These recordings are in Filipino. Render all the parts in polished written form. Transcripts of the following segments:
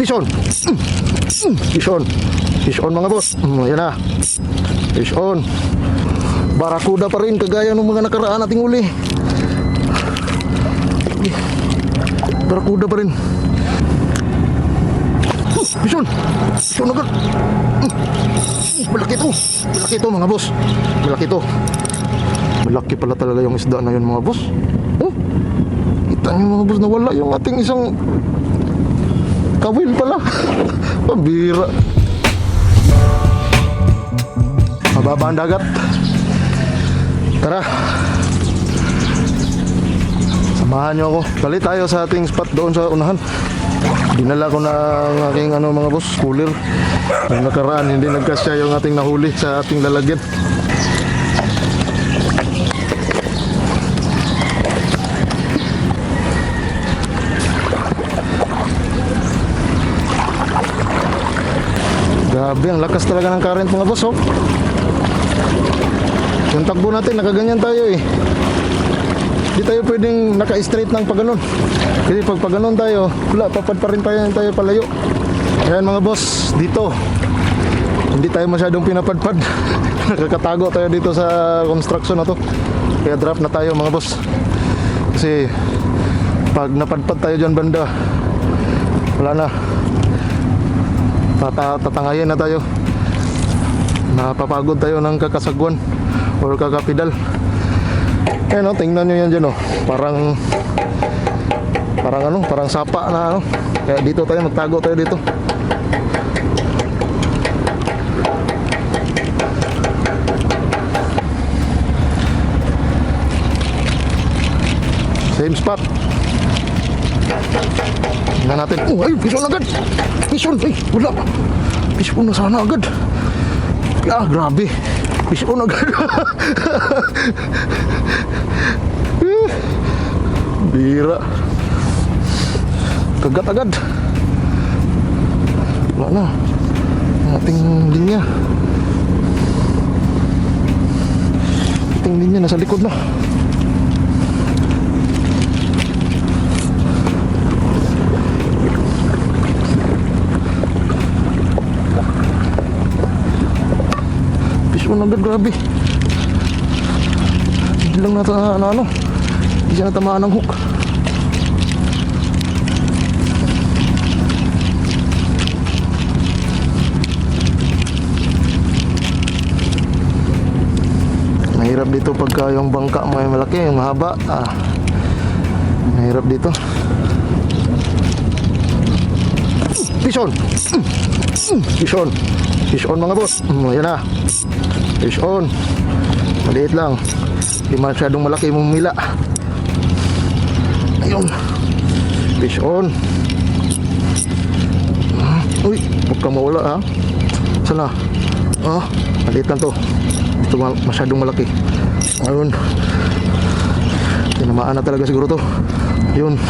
Fish on. Fish on. Fish on mga boss. Ayan na. Fish on. Barakuda pa rin kagaya ng mga nakaraan nating uli. Barakuda pa rin. Fish on. Fish on agad. Malaki to. Malaki to mga boss. Malaki to. Malaki pala talaga yung isda na yun mga boss. Oh, kita nyo mga boss, nawala yung ating isang kawil pala. Pambira. Mababa ang dagat. Tara, samahan nyo ako. Balik tayo sa ating spot doon sa unahan. Dinala ko na ang aking mga boss, cooler. Ang nakaraan hindi nagkasya yung ating nahuli sa ating lalagyan. Grabe, ang lakas talaga ng current mga boss, oh. Yung takbo natin, nakaganyan tayo eh. Hindi tayo pwedeng naka-straight ng pagganon. Kasi pag pagganon tayo, wala, papad pa rin tayo palayo. Ayan mga boss, dito hindi tayo masyadong pinapadpad. Nakakatago tayo dito sa construction na to. Kaya drop na tayo mga boss. Kasi pag napadpad tayo dyan banda, wala na, tatangayin na tayo. Napapagod tayo ng kakasagwan or kakapidal. Ayan o, tingnan nyo yan dyan o. Parang sapa na Kaya dito tayo, magtago tayo dito. Same spot. Tingnan natin. Ay, fish on agad. Fish on, wala. Fish on na sana agad. Grabe. Fish on agad. Bira. Kagat agad. Wala na ating linya. Ating linya nasa likod na. Fish on agad, grabe. Hindi lang hindi siya natamaan ng hook. Mahirap dito pagka yung bangka may malaki, yung mahaba. Mahirap dito. Fish on. Fish on. Fish on mga boss. Ayan na. Fish on. Maliit lang. Hindi masyadong malaki mong mila. Ayun. Fish on. Uy, huwag kang mawala ha. Sana. Maliit lang to. Ito masyadong malaki. Ayun. Tinamaan na talaga siguro to. Ayun.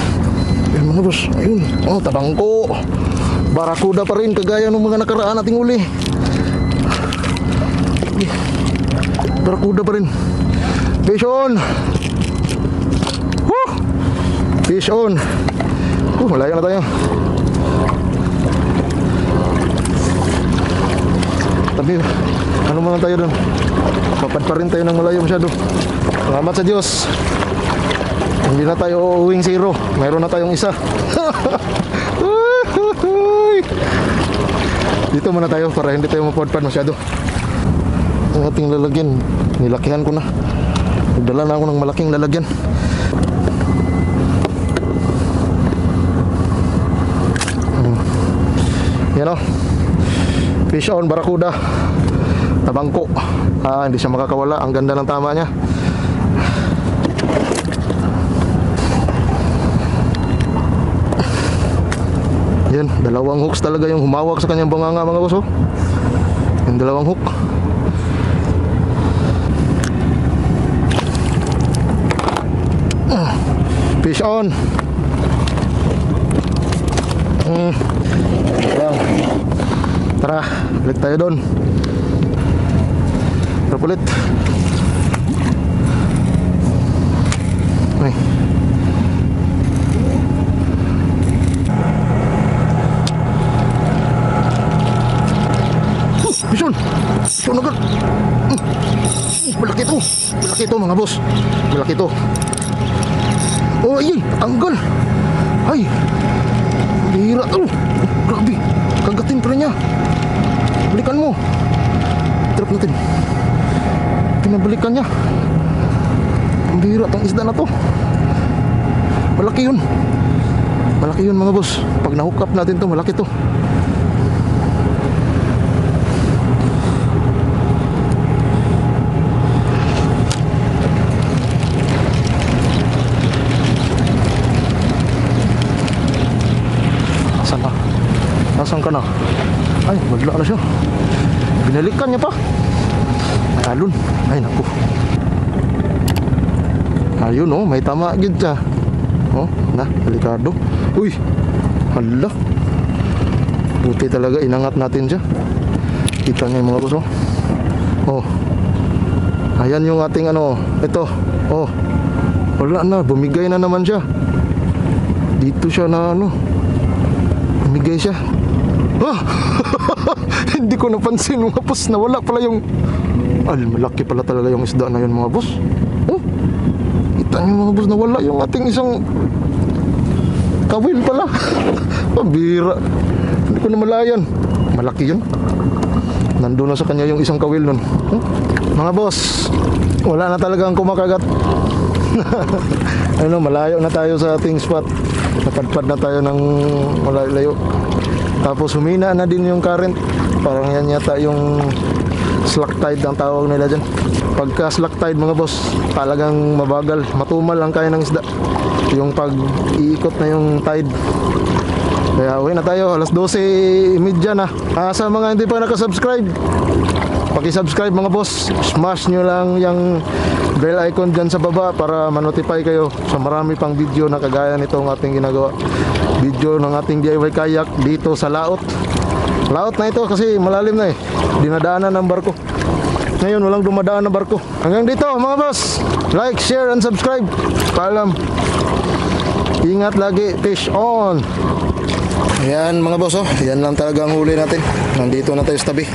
Ayun mga boss. Ayun. Tabangko. Barakuda pa rin kagaya ng mga nakaraan nating uli. Barakuda pa rin. Fish on. Woo! Fish on. Malayo na tayo. Tapi ano muna tayo doon? Papad pa rin tayo ng malayo masyado. Salamat sa Diyos. Hindi na tayo uuwing zero. Mayroon na tayong isa. Dito muna tayo para hindi tayo mapadpad masyado. Ang ating lalagyan, nilakihan ko na. Nagdala na ako ng malaking lalagyan. Yan o. Fish on, barakuda. Tabangko. Hindi siya makakawala. Ang ganda ng tama niya. Yan, dalawang hooks talaga yung humawak sa kanyang bunganga mga boss. Yung dalawang hook. Fish on. Yan. Tara, balik tayo doon. Tara ulit. Ay. malaki to. Malaki to mga boss. Malaki to. Oh, ay, tanggal. Ay, bihira to. Grabe, kagatin pa rin niya. Balikan mo. Trap natin. Pinabalikan niya. Ang bihira tong isda na to. Malaki yun. Malaki yun mga boss. Pag nahook up natin to, malaki to. Nasaan ka na? Ay, magla na siya. Binalikan niya pa. Ay, alon. Ay, naku. Ayun, oh, may tama gid siya. Oh, na, delikado. Uy, hala. Buti talaga, inangat natin siya. Kita niyo yung mga boss, oh. Oh. Ayan yung ating ano, ito. Oh. Wala na, bumigay na naman siya. Dito siya na ano. Bumigay siya. Ah! Hindi ko napansin mga boss na wala pala yung malaki pala talaga yung isda na yun mga boss. Oh, kita niyo mga boss na wala yung ating isang kawil pala. Pabira. Hindi ko na malayan. Malaki yun. Nandun na sa kanya yung isang kawil nun. Mga boss, wala na talagang kumakagat. Ano, malayo na tayo sa ating spot. Napadpad na tayo ng malayo. Tapos humina na din yung current. Parang yan yata yung slack tide ang tawag nila dyan. Pagka slack tide mga boss, talagang mabagal, matumal lang kaya ng isda. Yung pag iikot na yung tide. Kaya uwi na tayo, alas 12:30 na. Sa mga hindi pa nakasubscribe, paki-subscribe mga boss. Smash nyo lang yung bell icon dyan sa baba para manotify kayo sa marami pang video na kagaya nito ang ating ginagawa. Video ng ating DIY kayak dito sa laot. Laot na ito kasi malalim na eh. Dinadaanan ng barko. Ngayon walang dumadaan na barko. Hanggang dito mga boss. Like, share, and subscribe. Paalam. Ingat lagi. Fish on. Ayan mga boss, oh. Yan lang talaga ang huli natin. Nandito na tayo sa tabi.